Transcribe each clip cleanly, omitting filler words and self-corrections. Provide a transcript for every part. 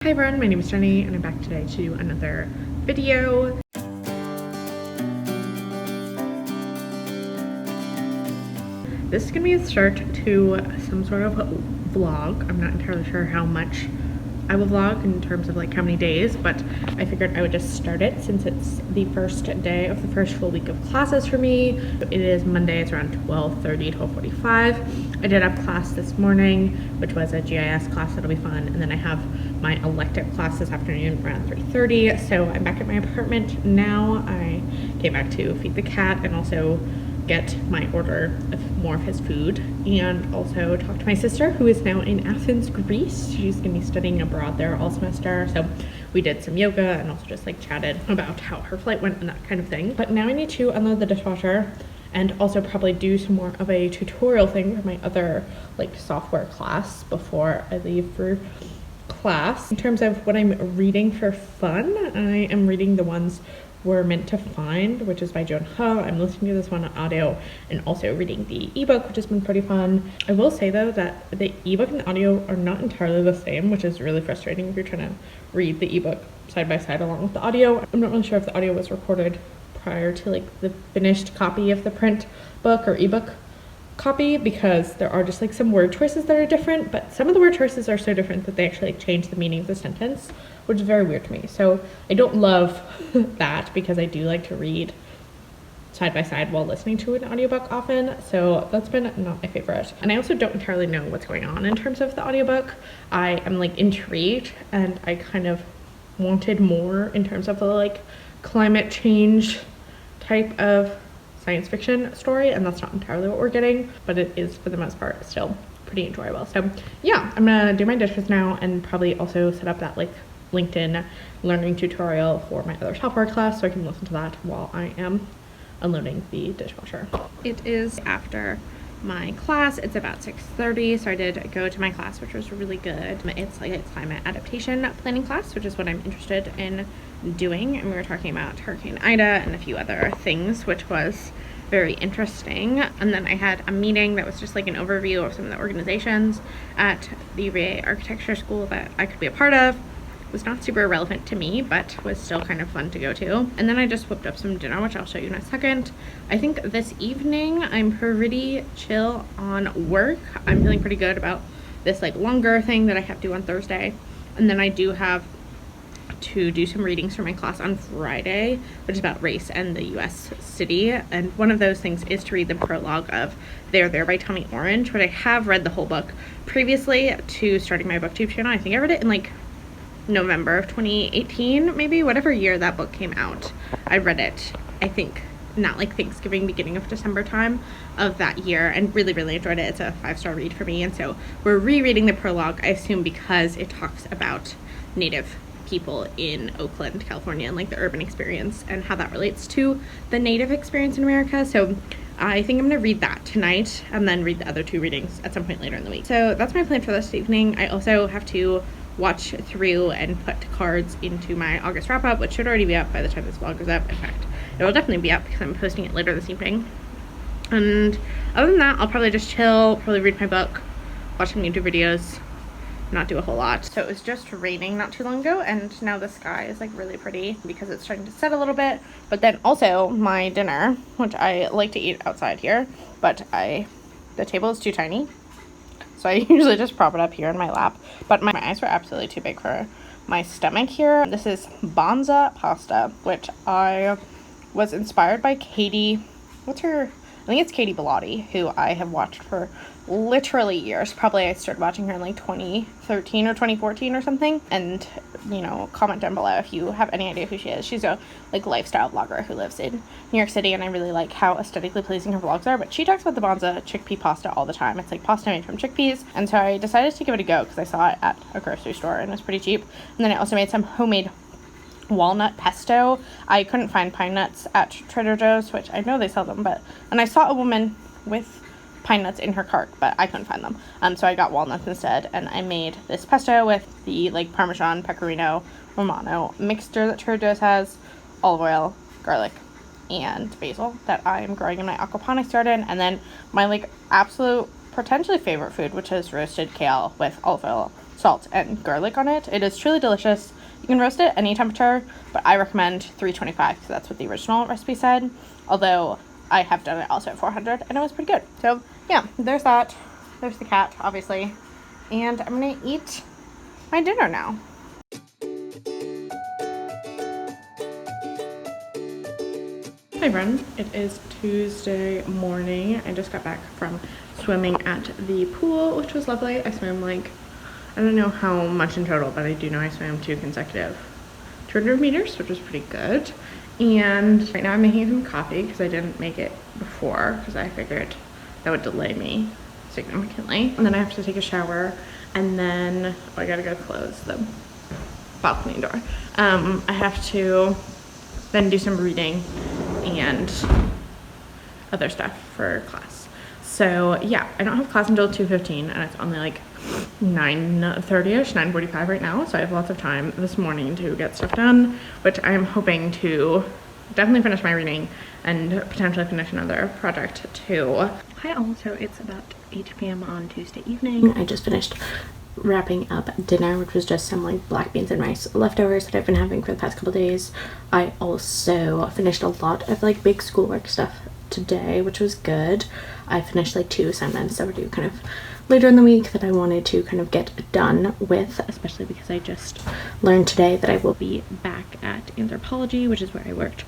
Hi everyone, my name is Jenny and I'm back today to do another video. This is gonna be a start to some sort of vlog. I'm not entirely sure how much I will vlog in terms of like how many days, but I figured I would just start it since it's the first day of the first full week of classes for me. It is Monday, it's around 12:30, 12:45. I did have class this morning, which was a GIS class that'll be fun, and then I have my elective class this afternoon around 3:30. So I'm back at my apartment now. I came back to feed the cat and also get my order of more of his food, and also talk to my sister who is now in Athens, Greece. She's gonna be studying abroad there all semester, so we did some yoga and also just like chatted about how her flight went and that kind of thing. But now I need to unload the dishwasher and also probably do some more of a tutorial thing for my other like software class before I leave for class. In terms of what I'm reading for fun, I am reading the ones We're Meant to Find, which is by Joan He. I'm listening to this one on audio and also reading the ebook, which has been pretty fun. I will say though that the ebook and the audio are not entirely the same, which is really frustrating if you're trying to read the ebook side by side along with the audio. I'm not really sure if the audio was recorded prior to like the finished copy of the print book or ebook copy, because there are just like some word choices that are different, but some of the word choices are so different that they actually like change the meaning of the sentence, which is very weird to me. So I don't love that, because I do like to read side by side while listening to an audiobook often, so that's been not my favorite. And I also don't entirely know what's going on in terms of the audiobook. I am like intrigued and I kind of wanted more in terms of the like climate change type of science fiction story, and that's not entirely what we're getting, but it is for the most part still pretty enjoyable. So yeah, I'm gonna do my dishes now and probably also set up that like LinkedIn learning tutorial for my other software class so I can listen to that while I am unloading the dishwasher. It is after my class. It's about 6:30, so I did go to my class, which was really good. It's like a climate adaptation planning class, which is what I'm interested in doing, and we were talking about Hurricane Ida and a few other things, which was very interesting. And then I had a meeting that was just like an overview of some of the organizations at the UVA architecture school that I could be a part of. It was not super relevant to me, but was still kind of fun to go to. And then I just whipped up some dinner, which I'll show you in a second. I think this evening I'm pretty chill on work. I'm feeling pretty good about this like longer thing that I have to do on Thursday. And then I do have to do some readings for my class on Friday, which is about race and the US city. And one of those things is to read the prologue of There by Tommy Orange, but I have read the whole book previously to starting my booktube channel. I think I read it in like November of 2018, maybe, whatever year that book came out. I read it, I think, not like Thanksgiving, beginning of December time of that year, and really enjoyed it. It's a 5-star read for me, and so we're rereading the prologue, I assume because it talks about Native people in Oakland, California, and like the urban experience and how that relates to the Native experience in America. So I think I'm gonna read that tonight and then read the other 2 readings at some point later in the week. So that's my plan for this evening. I also have to watch through and put cards into my August wrap up, which should already be up by the time this vlog goes up. In fact, it will definitely be up because I'm posting it later this evening. And other than that, I'll probably just chill, probably read my book, watch some YouTube videos, not do a whole lot. So it was just raining not too long ago, and now the sky is like really pretty because it's starting to set a little bit. But then also my dinner, which I like to eat outside here, but the table is too tiny, so I usually just prop it up here in my lap, but my eyes were absolutely too big for my stomach here. This is Bonza pasta, which I was inspired by Katie, I think it's Katie Bellotti, who I have watched for literally years. Probably I started watching her in like 2013 or 2014 or something. And, you know, comment down below if you have any idea who she is. She's a like lifestyle blogger who lives in New York City, and I really like how aesthetically pleasing her vlogs are. But she talks about the Bonza chickpea pasta all the time. It's like pasta made from chickpeas. And so I decided to give it a go because I saw it at a grocery store and it was pretty cheap. And then I also made some homemade walnut pesto. I couldn't find pine nuts at Trader Joe's, which I know they sell them, and I saw a woman with pine nuts in her cart, but I couldn't find them. So I got walnuts instead, and I made this pesto with the like Parmesan, Pecorino, Romano mixture that Trader Joe's has, olive oil, garlic, and basil that I'm growing in my aquaponics garden, and then my like absolute potentially favorite food, which is roasted kale with olive oil, salt and garlic on it. It is truly delicious. You can roast it any temperature, but I recommend 325 because that's what the original recipe said. Although I have done it also at 400 and it was pretty good. So yeah, there's that. There's the cat, obviously. And I'm gonna eat my dinner now. Hi friend, it is Tuesday morning. I just got back from swimming at the pool, which was lovely. I swam like, I don't know how much in total, but I do know I swam 2 consecutive 200 meters, which was pretty good. And right now I'm making some coffee because I didn't make it before because I figured that would delay me significantly. And then I have to take a shower and then, oh, I gotta go close the balcony door. I have to then do some reading and other stuff for class. So yeah, I don't have class until 2:15 and it's only like 9:30ish, 9:45 right now. So I have lots of time this morning to get stuff done, which I'm hoping to definitely finish my reading and potentially finish another project too. Hi all, so it's about 8 p.m. on Tuesday evening. I just finished wrapping up dinner, which was just some like black beans and rice leftovers that I've been having for the past couple days. I also finished a lot of like big schoolwork stuff today, which was good. I finished like 2 assignments that were due kind of later in the week that I wanted to kind of get done with, especially because I just learned today that I will be back at anthropology, which is where I worked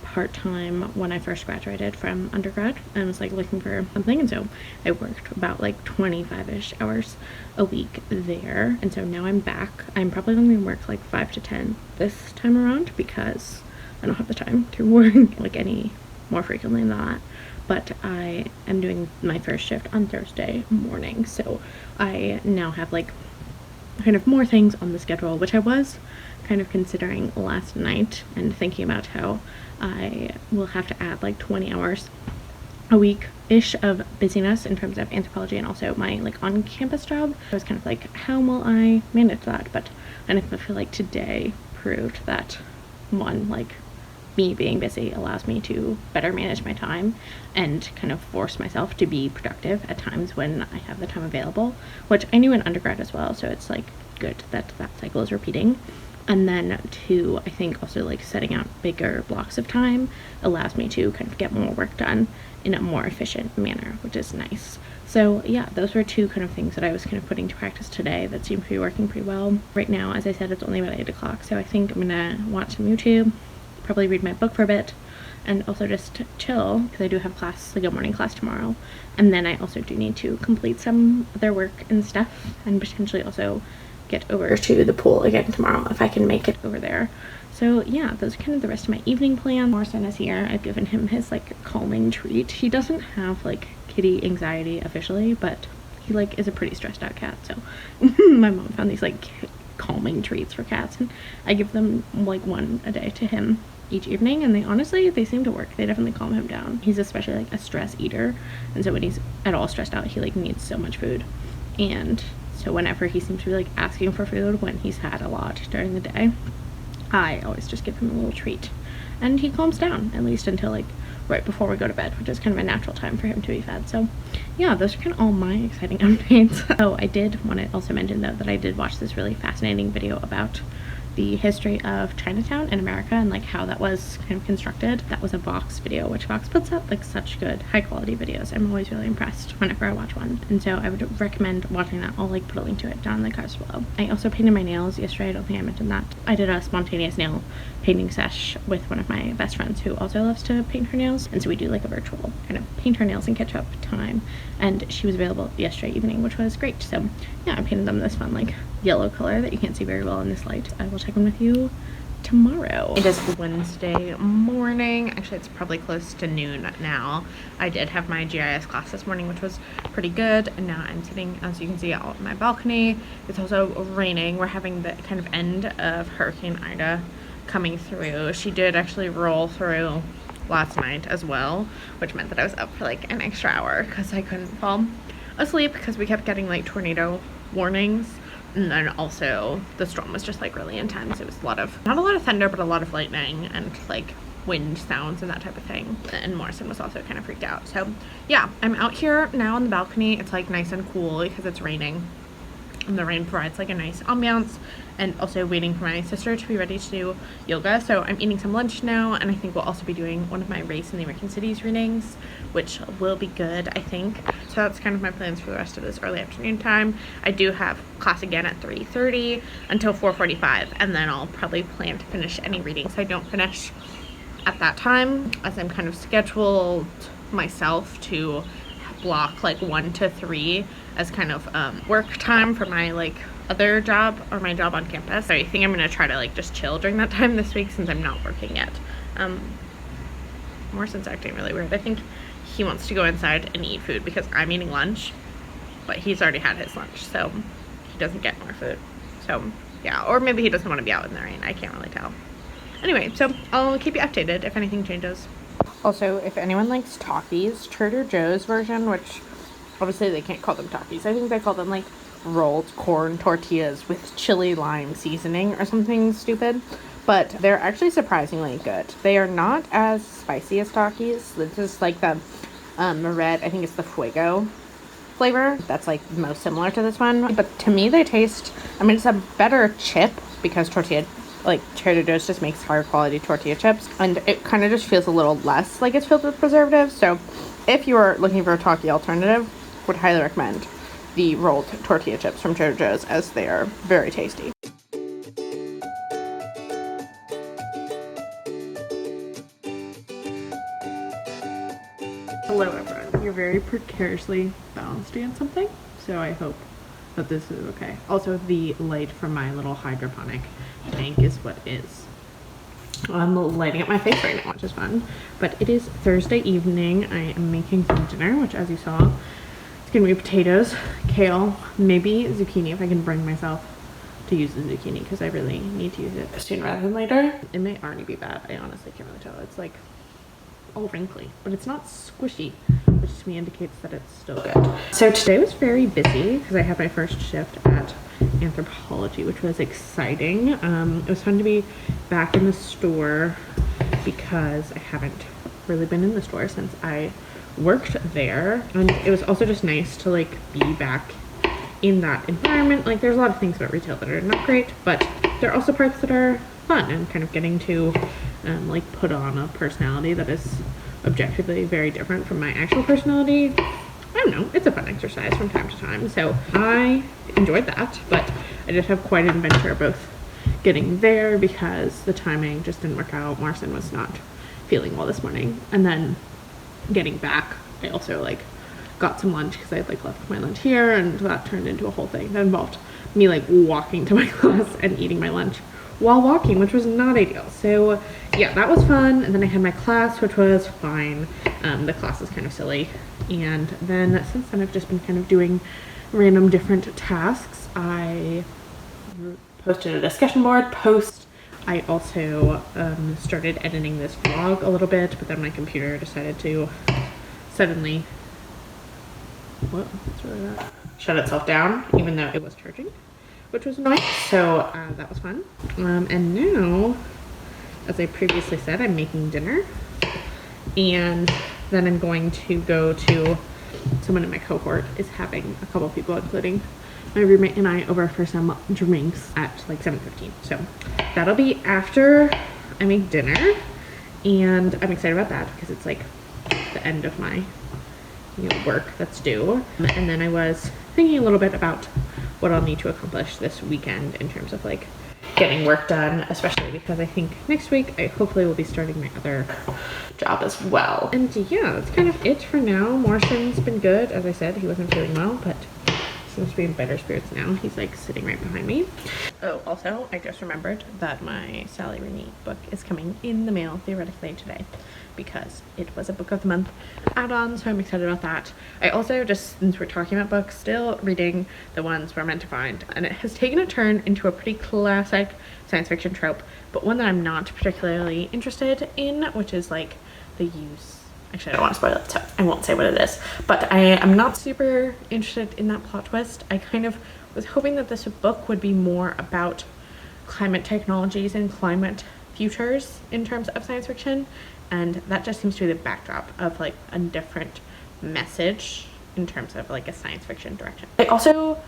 part-time when I first graduated from undergrad and was like looking for something, and so I worked about like 25-ish hours a week there, and so now I'm back. I'm probably only gonna work like 5 to 10 this time around because I don't have the time to work like any more frequently than that. But I am doing my first shift on Thursday morning, so I now have like kind of more things on the schedule, which I was kind of considering last night and thinking about how I will have to add like 20 hours a week-ish of busyness in terms of anthropology and also my like on-campus job. I was kind of like, how will I manage that? But I feel like today proved that, one, like me being busy allows me to better manage my time and kind of force myself to be productive at times when I have the time available, which I knew in undergrad as well, so it's like good that that cycle is repeating. And then 2, I think also like setting out bigger blocks of time allows me to kind of get more work done in a more efficient manner, which is nice. So yeah, those were 2 kind of things that I was kind of putting to practice today that seem to be working pretty well. Right now, as I said, it's only about 8 o'clock, so I think I'm gonna watch some YouTube, probably read my book for a bit, and also just chill because I do have class, like a morning class tomorrow. And then I also do need to complete some other work and stuff and potentially also get over to the pool again tomorrow if I can make it over there. So yeah, those are kind of the rest of my evening plan. Morrison is here. I've given him his like calming treat. He doesn't have like kitty anxiety officially, but he like is a pretty stressed out cat, so my mom found these like calming treats for cats and I give them like 1 a day to him each evening, and they seem to work. They definitely calm him down. He's especially like a stress eater, and so when he's at all stressed out, he like needs so much food, and so whenever he seems to be like asking for food when he's had a lot during the day, I always just give him a little treat and he calms down, at least until like right before we go to bed, which is kind of a natural time for him to be fed. So yeah, those are kind of all my exciting updates. Oh, I did want to also mention though that I did watch this really fascinating video about the history of Chinatown in America and like how that was kind of constructed. That was a Vox video, which Vox puts up like such good high quality videos. I'm always really impressed whenever I watch one, and so I would recommend watching that. I'll like put a link to it down in the cards below. I also painted my nails yesterday. I don't think I mentioned that. I did a spontaneous nail painting sesh with one of my best friends who also loves to paint her nails, and so we do like a virtual kind of paint her nails and catch up time, and she was available yesterday evening, which was great. So yeah, I painted them this fun like yellow color that you can't see very well in this light. I will check in with you tomorrow. It is Wednesday morning. Actually, it's probably close to noon now. I did have my GIS class this morning, which was pretty good, and now I'm sitting, as you can see, out on my balcony. It's also raining. We're having the kind of end of Hurricane Ida coming through. She did actually roll through last night as well, which meant that I was up for like an extra hour because I couldn't fall asleep because we kept getting like tornado warnings. And then also the storm was just like really intense. It was not a lot of thunder, but a lot of lightning and like wind sounds and that type of thing. And Morrison was also kind of freaked out. So yeah, I'm out here now on the balcony. It's like nice and cool because it's raining. and the rain provides like a nice ambiance, and also waiting for my sister to be ready to do yoga. So I'm eating some lunch now, and I think we'll also be doing one of my Race in the American Cities readings, which will be good, I think. So that's kind of my plans for the rest of this early afternoon time. I do have class again at 3:30 until 4:45, and then I'll probably plan to finish any readings I don't finish at that time, as I'm kind of scheduled myself to block like 1 to 3 as kind of work time for my like other job, or my job on campus. So I think I'm gonna try to like just chill during that time this week since I'm not working yet. Morrison's acting really weird. I think he wants to go inside and eat food because I'm eating lunch, but he's already had his lunch, so he doesn't get more food. So yeah, or maybe he doesn't want to be out in the rain. I can't really tell. Anyway, so I'll keep you updated if anything changes. Also, if anyone likes Takis, Trader Joe's version, which obviously they can't call them Takis, I think they call them like rolled corn tortillas with chili lime seasoning or something stupid, but they're actually surprisingly good. They are not as spicy as Takis. This is like the red, I think it's the Fuego flavor that's like most similar to this one, but to me they taste, I mean, it's a better chip because Trader Joe's just makes higher quality tortilla chips, and it kind of just feels a little less like it's filled with preservatives. So if you are looking for a Taki alternative, would highly recommend the rolled tortilla chips from Trader Joe's, as they are very tasty. Hello everyone. You're very precariously balanced against something, so I hope that this is okay. Also, the light from my little hydroponic tank is what is lighting up my face right now, which is fun. But it is Thursday evening. I am making some dinner, which, as you saw, it's gonna be potatoes, kale, maybe zucchini if I can bring myself to use the zucchini, because I really need to use it sooner rather than later. It may already be bad. I honestly can't really tell. It's like all wrinkly, but it's not squishy, which to me indicates that it's still good. So today was very busy because I had my first shift at anthropology, which was exciting. It was fun to be back in the store because I haven't really been in the store since I worked there, and it was also just nice to like be back in that environment. Like, there's a lot of things about retail that are not great, but there are also parts that are fun, and kind of getting to like put on a personality that is objectively very different from my actual personality. I don't know, it's a fun exercise from time to time, so I enjoyed that. But I did have quite an adventure both getting there, because the timing just didn't work out. Marcin was not feeling well this morning, and then getting back, I also like got some lunch because I had like left my lunch here, and that turned into a whole thing that involved me like walking to my class and eating my lunch while walking, which was not ideal. So yeah, that was fun. And then I had my class, which was fine. The class is kind of silly, and then since then I've just been kind of doing random different tasks. I posted a discussion board post. I also started editing this vlog a little bit, but then my computer decided to suddenly shut itself down, even though it was charging, which was annoying. So that was fun. And now, as I previously said, I'm making dinner, and then I'm going to go to, someone in my cohort is having a couple people, including my roommate and I, over for some drinks at like 7:15. So that'll be after I make dinner, and I'm excited about that because it's like the end of my work that's due. And then I was thinking a little bit about what I'll need to accomplish this weekend in terms of like getting work done, especially because I think next week I hopefully will be starting my other job as well. And yeah, that's kind of it for now. Morrison's been good. As I said, he wasn't feeling well, but seems to be in better spirits now. He's like sitting right behind me. Oh, also, I just remembered that my Sally Rooney book is coming in the mail theoretically today, because it was a book of the month add-on, so I'm excited about that. I also, just since we're talking about books, still reading The Ones We're Meant to Find, and it has taken a turn into a pretty classic science fiction trope, but one that I'm not particularly interested in, which is like the use. Actually, I don't want to spoil it, so I won't say what it is, but I am not super interested in that plot twist. I kind of was hoping that this book would be more about climate technologies and climate futures in terms of science fiction, and that just seems to be the backdrop of like a different message in terms of like a science fiction direction. I also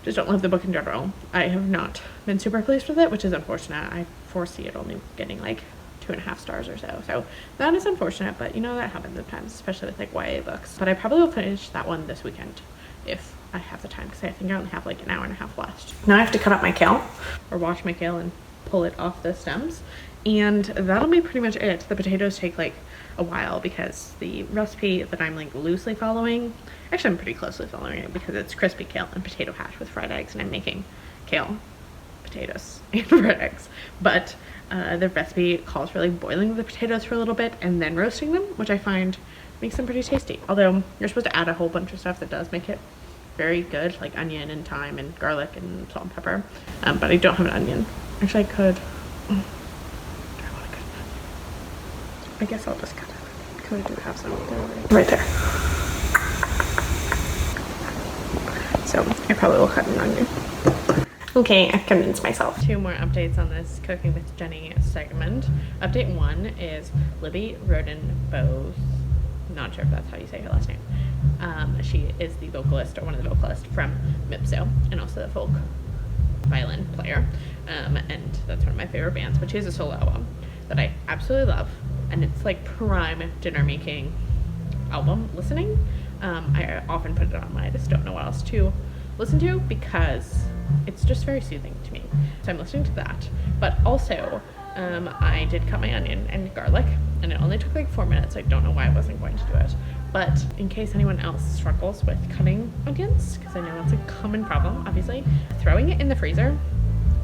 just don't love the book in general. I have not been super pleased with it, which is unfortunate. I foresee it only getting like 2.5 stars or so. So that is unfortunate, but you know, that happens sometimes, especially with like YA books. But I probably will finish that one this weekend if I have the time, because I think I only have like an hour and a half left. Now I have to cut up my kale, or wash my kale and pull it off the stems, and that'll be pretty much it. The potatoes take like a while because the recipe that I'm like loosely following, actually I'm pretty closely following it, because it's crispy kale and potato hash with fried eggs, and I'm making kale, potatoes, and fried eggs. But the recipe calls for like boiling the potatoes for a little bit and then roasting them, which I find makes them pretty tasty. Although you're supposed to add a whole bunch of stuff that does make it very good, like onion and thyme and garlic and salt and pepper. But I don't have an onion. Actually, I could. I guess I'll just cut it, because I do have some right there. So I probably will cut an onion. Okay, I've convinced myself. 2 more updates on this Cooking with Jenny segment. Update 1 is Libby Rodenbos. Not sure if that's how you say her last name. She is the vocalist, or one of the vocalists from Mipso, and also the folk violin player. And that's one of my favorite bands, but she has a solo album that I absolutely love. And it's like prime dinner making album listening. I often put it on when I just don't know what else to listen to, because it's just very soothing to me. So I'm listening to that. But also, I did cut my onion and garlic, and it only took like 4 minutes. I don't know why I wasn't going to do it. But in case anyone else struggles with cutting onions, because I know it's a common problem, obviously, throwing it in the freezer,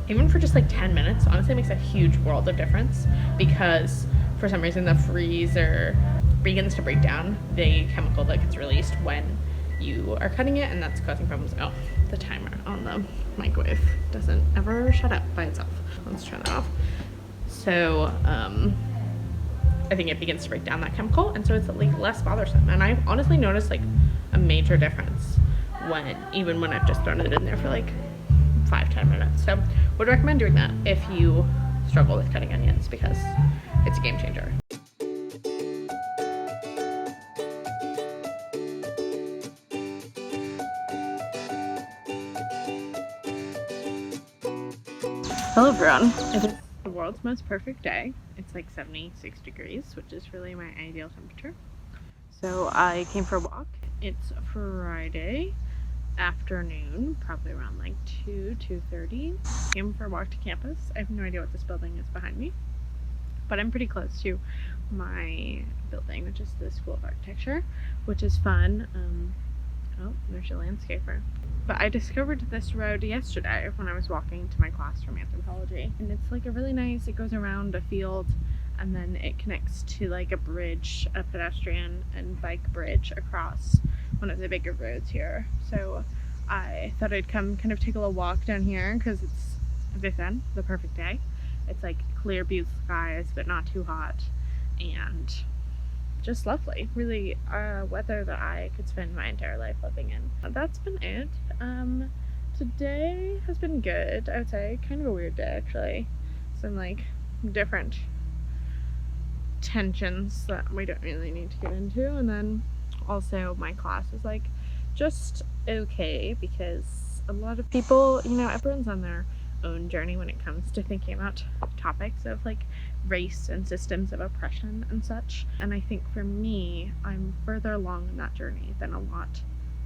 even for just like 10 minutes, honestly makes a huge world of difference, because for some reason the freezer begins to break down the chemical that gets released when you are cutting it, and that's causing problems. Oh, the timer on the microwave doesn't ever shut up by itself. Let's turn that off. So I think it begins to break down that chemical, and so it's like less bothersome. And I've honestly noticed like a major difference even when I've just thrown it in there for like 5-10 minutes. So would recommend doing that if you struggle with cutting onions, because it's a game changer. Hello everyone. It is the world's most perfect day. It's like 76 degrees, which is really my ideal temperature. So I came for a walk. It's Friday afternoon, probably around like 2:30. Came for a walk to campus. I have no idea what this building is behind me, but I'm pretty close to my building, which is the School of Architecture, which is fun. Oh, there's your landscaper. But I discovered this road yesterday when I was walking to my class from anthropology, and it's like a really nice, it goes around a field, and then it connects to like a bridge, a pedestrian and bike bridge across one of the bigger roads here. So I thought I'd come kind of take a little walk down here, because it's, as I said, the perfect day. It's like clear blue skies, but not too hot, and just lovely. Really weather that I could spend my entire life living in. That's been it. Today has been good, I would say. Kind of a weird day, actually. Some like different tensions that we don't really need to get into. And then also my class is like just okay, because a lot of people, you know, everyone's on their own journey when it comes to thinking about topics of like race and systems of oppression and such. And I think for me, I'm further along in that journey than a lot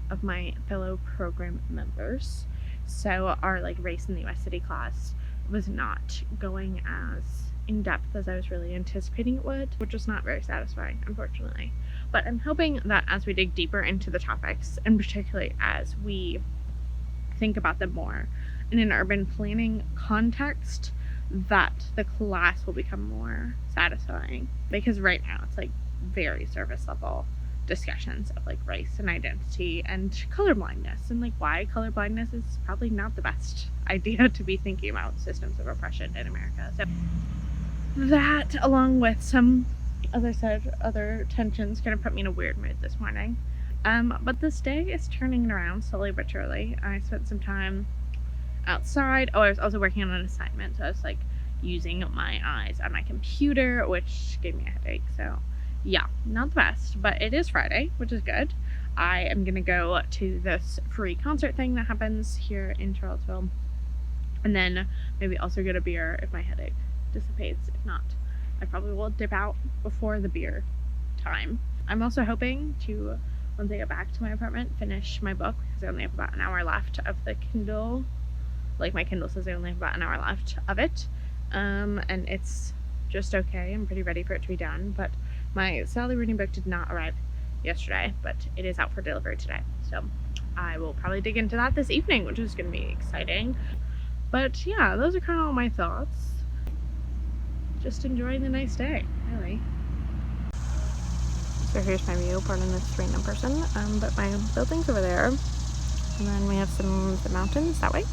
of my fellow program members. So our like race in the US City class was not going as in depth as I was really anticipating it would, which was not very satisfying, unfortunately. But I'm hoping that as we dig deeper into the topics, and particularly as we think about them more in an urban planning context, that the class will become more satisfying. Because right now it's like very surface level discussions of like race and identity and colorblindness, and like why colorblindness is probably not the best idea to be thinking about systems of oppression in America. So that, along with some other tensions, kind of put me in a weird mood this morning. But this day is turning around slowly but surely. I spent some time outside. Oh, I was also working on an assignment, so I was like using my eyes on my computer, which gave me a headache. So yeah, not the best, but it is Friday, which is good. I am gonna go to this free concert thing that happens here in Charlottesville, and then maybe also get a beer if my headache dissipates. If not, I probably will dip out before the beer time. I'm also hoping to, once I get back to my apartment, finish my book because I only have about an hour left of the Kindle. Like, my Kindle says I only have about an hour left of it, and it's just okay. I'm pretty ready for it to be done, but my Sally Rooney book did not arrive yesterday, but it is out for delivery today, so I will probably dig into that this evening, which is going to be exciting. But yeah, those are kind of all my thoughts. Just enjoying the nice day, really. So here's my view, pardon this random person, but my building's over there, and then we have the mountains that way,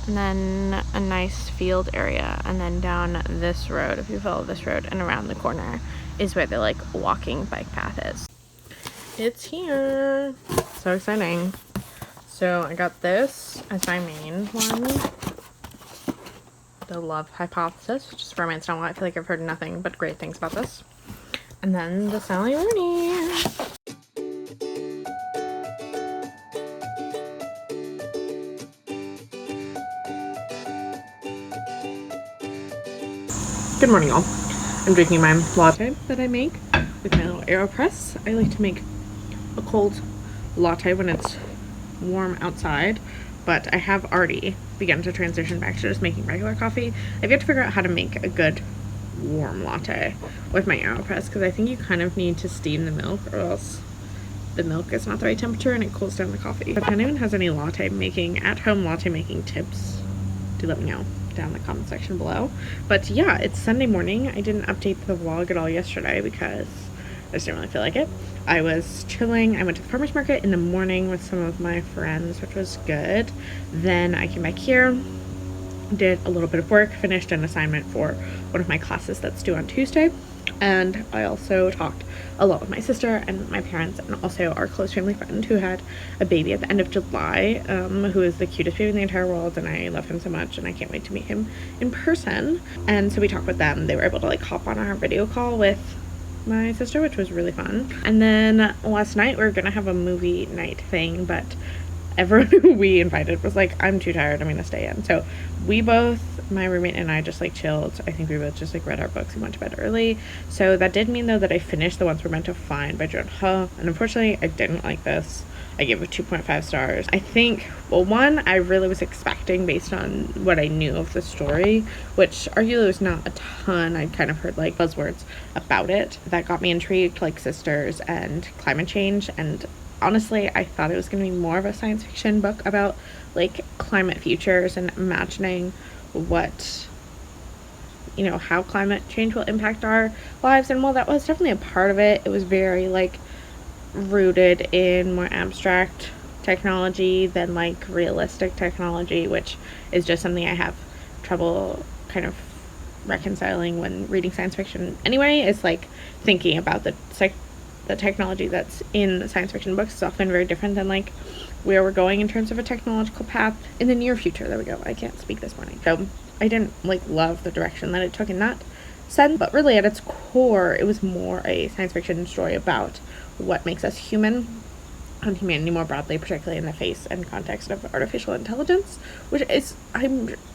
and then a nice field area, and then down this road, if you follow this road, and around the corner is where the like walking bike path is. It's here! So exciting. So I got this as my main one. The Love Hypothesis, which is romance novel. I feel like I've heard nothing but great things about this. And then the Sally Rooney. Good morning, all. I'm drinking my latte that I make with my little AeroPress. I like to make a cold latte when it's warm outside, but I have already begun to transition back to just making regular coffee. I've yet to figure out how to make a good warm latte with my AeroPress, because I think you kind of need to steam the milk or else the milk is not the right temperature and it cools down the coffee. If anyone has any at-home latte making tips, do let me know down in the comment section below. But yeah, it's Sunday morning. I didn't update the vlog at all yesterday because I just didn't really feel like it. I was chilling. I went to the farmer's market in the morning with some of my friends, which was good. Then I came back here, did a little bit of work, finished an assignment for one of my classes that's due on Tuesday. And I also talked a lot with my sister and my parents, and also our close family friend who had a baby at the end of July, who is the cutest baby in the entire world, and I love him so much and I can't wait to meet him in person. And so we talked with them. They were able to like hop on our video call with my sister, which was really fun. And then last night we were gonna have a movie night thing, but everyone who we invited was like, I'm too tired, I'm gonna stay in. So we both, my roommate and I, just like chilled. I think we both just like read our books and went to bed early. So that did mean though that I finished The Once We're Meant to Find by Joan Ho, and unfortunately I didn't like this. I gave it 2.5 stars. I think, well, one, I really was expecting based on what I knew of the story, which arguably was not a ton. I'd kind of heard like buzzwords about it that got me intrigued, like sisters and climate change. And honestly, I thought it was going to be more of a science fiction book about like climate futures and imagining what, you know, how climate change will impact our lives. And while that was definitely a part of it, it was very like rooted in more abstract technology than like realistic technology, which is just something I have trouble kind of reconciling when reading science fiction anyway. Is like thinking about the technology that's in the science fiction books is often very different than like where we're going in terms of a technological path in the near future. There we go. I can't speak this morning. So I didn't like love the direction that it took in that sense, but really at its core it was more a science fiction story about what makes us human and humanity more broadly, particularly in the face and context of artificial intelligence, which is, I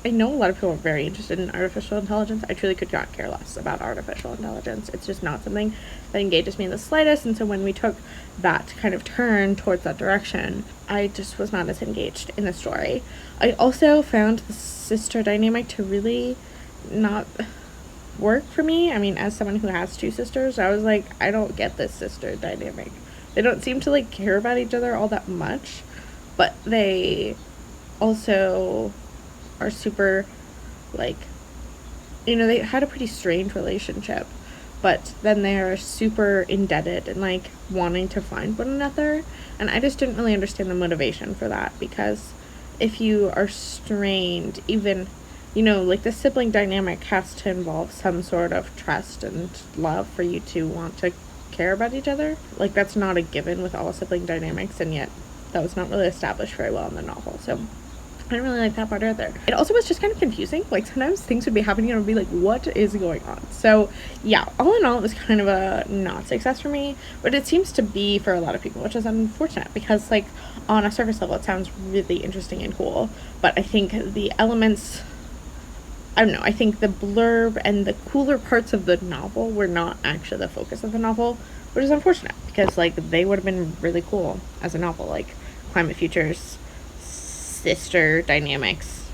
know a lot of people are very interested in artificial intelligence. I truly could not care less about artificial intelligence. It's just not something that engages me in the slightest, and so when we took that kind of turn towards that direction, I just was not as engaged in the story. I also found the sister dynamic to really not work for me. I mean, as someone who has two sisters, I was like, I don't get this sister dynamic. They don't seem to like care about each other all that much, but they also are super like, you know, they had a pretty strange relationship, but then they are super indebted and like wanting to find one another. And I just didn't really understand the motivation for that, because if you are strained, even, you know, like the sibling dynamic has to involve some sort of trust and love for you to want to care about each other. Like, that's not a given with all sibling dynamics, and yet that was not really established very well in the novel. So I didn't really like that part either. It also was just kind of confusing. Like, sometimes things would be happening and I would be like, what is going on? So yeah, all in all, it was kind of a not success for me, but it seems to be for a lot of people, which is unfortunate because, like, on a surface level, it sounds really interesting and cool, but I think the elements, I don't know, I think the blurb and the cooler parts of the novel were not actually the focus of the novel, which is unfortunate because, like, they would have been really cool as a novel, like climate futures, sister dynamics.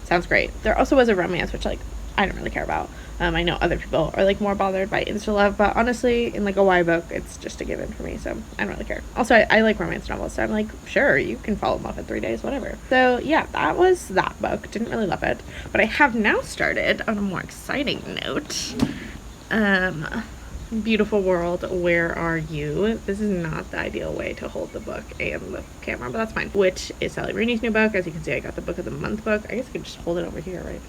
Sounds great. There also was a romance, which, like, I don't really care about. I know other people are, like, more bothered by insta love, but honestly, in, like, a Y book, it's just a given for me, so I don't really care. Also, I like romance novels, so I'm like, sure, you can fall in love in 3 days, whatever. So yeah, that was that book. Didn't really love it, but I have now started on a more exciting note. Beautiful World, Where Are You? This is not the ideal way to hold the book and the camera, but that's fine. Which is Sally Rooney's new book. As you can see, I got the book of the month book. I guess I could just hold it over here, right?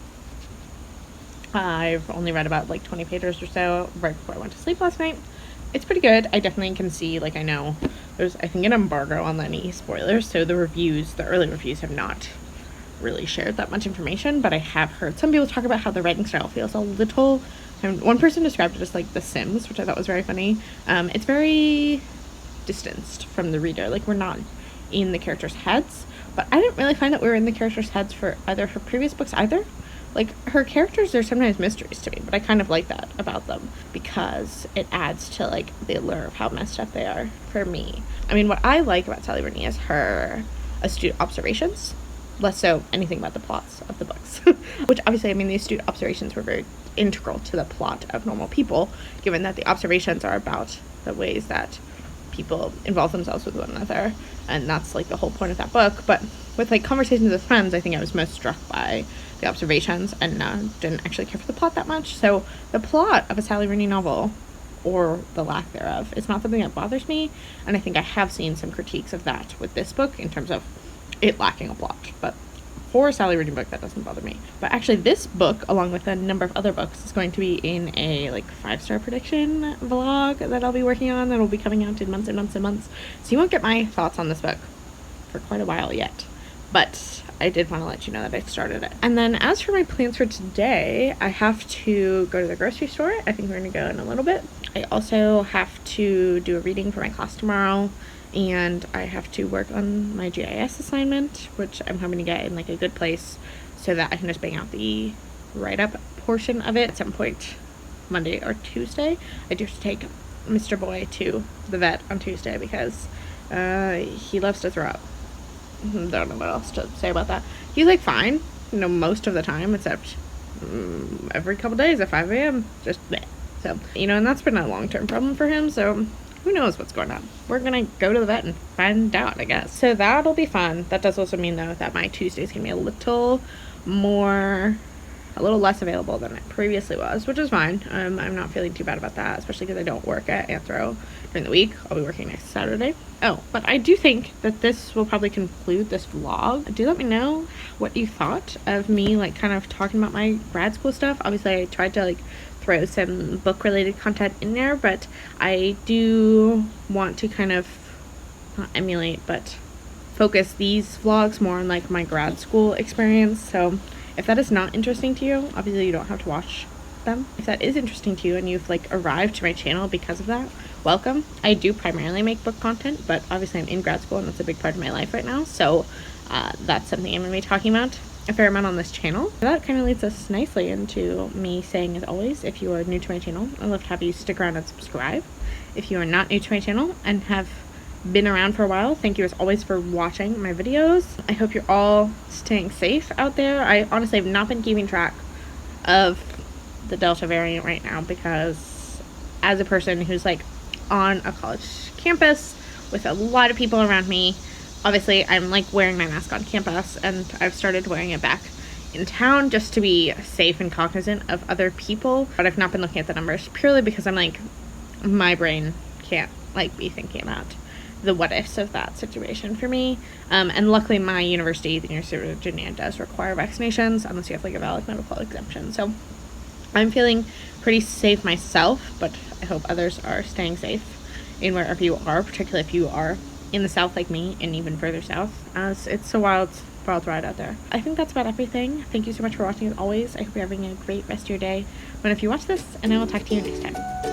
I've only read about like 20 pages or so right before I went to sleep last night. It's pretty good. I definitely can see, like, I know there's, I think, an embargo on any spoilers, so the reviews, the early reviews, have not really shared that much information, but I have heard some people talk about how the writing style feels a little, and one person described it as like The Sims, which I thought was very funny. It's very distanced from the reader, like, we're not in the characters' heads, but I didn't really find that we were in the characters' heads for either her previous books either. Like, her characters are sometimes mysteries to me, but I kind of like that about them because it adds to, like, the allure of how messed up they are for me. I mean, what I like about Sally Rooney is her astute observations, less so anything about the plots of the books. Which, obviously, I mean, the astute observations were very integral to the plot of Normal People, given that the observations are about the ways that people involve themselves with one another, and that's, like, the whole point of that book. But with, like, Conversations with Friends, I think I was most struck by the observations and didn't actually care for the plot that much. So the plot of a Sally Rooney novel, or the lack thereof, is not something that bothers me, and I think I have seen some critiques of that with this book in terms of it lacking a plot. But for a Sally Rooney book, that doesn't bother me. But actually, this book, along with a number of other books, is going to be in a, like, 5-star prediction vlog that I'll be working on, that will be coming out in months and months and months. So you won't get my thoughts on this book for quite a while yet. But I did want to let you know that I started it. And then as for my plans for today, I have to go to the grocery store. I think we're going to go in a little bit. I also have to do a reading for my class tomorrow, and I have to work on my GIS assignment, which I'm hoping to get in, like, a good place so that I can just bang out the write-up portion of it at some point Monday or Tuesday. I do have to take Mr. Boy to the vet on Tuesday because he loves to throw up. Don't know what else to say about that. He's, like, fine, you know, most of the time, except every couple days at 5 a.m. just bleh. So, you know, and that's been a long-term problem for him, so who knows what's going on. We're gonna go to the vet and find out, I guess. So that'll be fun. That does also mean, though, that my Tuesday's gonna be a little less available than it previously was, which is fine. I'm not feeling too bad about that, especially because I don't work at Anthro during the week. I'll be working next Saturday. Oh, but I do think that this will probably conclude this vlog. Do let me know what you thought of me, like, kind of talking about my grad school stuff. Obviously, I tried to, like, throw some book-related content in there, but I do want to kind of not emulate, but focus these vlogs more on, like, my grad school experience. So if that is not interesting to you, obviously you don't have to watch them. If that is interesting to you and you've, like, arrived to my channel because of that, welcome. I do primarily make book content, but obviously I'm in grad school and that's a big part of my life right now, so that's something I'm going to be talking about a fair amount on this channel. That kind of leads us nicely into me saying, as always, if you are new to my channel, I'd love to have you stick around and subscribe. If you are not new to my channel and have been around for a while, thank you as always for watching my videos. I hope you're all staying safe out there. I honestly have not been keeping track of the Delta variant right now because as a person who's, like, on a college campus with a lot of people around me, obviously I'm, like, wearing my mask on campus, and I've started wearing it back in town just to be safe and cognizant of other people. But I've not been looking at the numbers purely because I'm, like, my brain can't, like, be thinking about the what ifs of that situation for me. And luckily my university, the University of Virginia, does require vaccinations unless you have, like, a valid medical exemption. So I'm feeling pretty safe myself, but I hope others are staying safe in wherever you are, particularly if you are in the south like me and even further south, as it's a wild wild ride out there. I think that's about everything. Thank you so much for watching as always. I hope you're having a great rest of your day when if you watch this, and I will talk to you next time.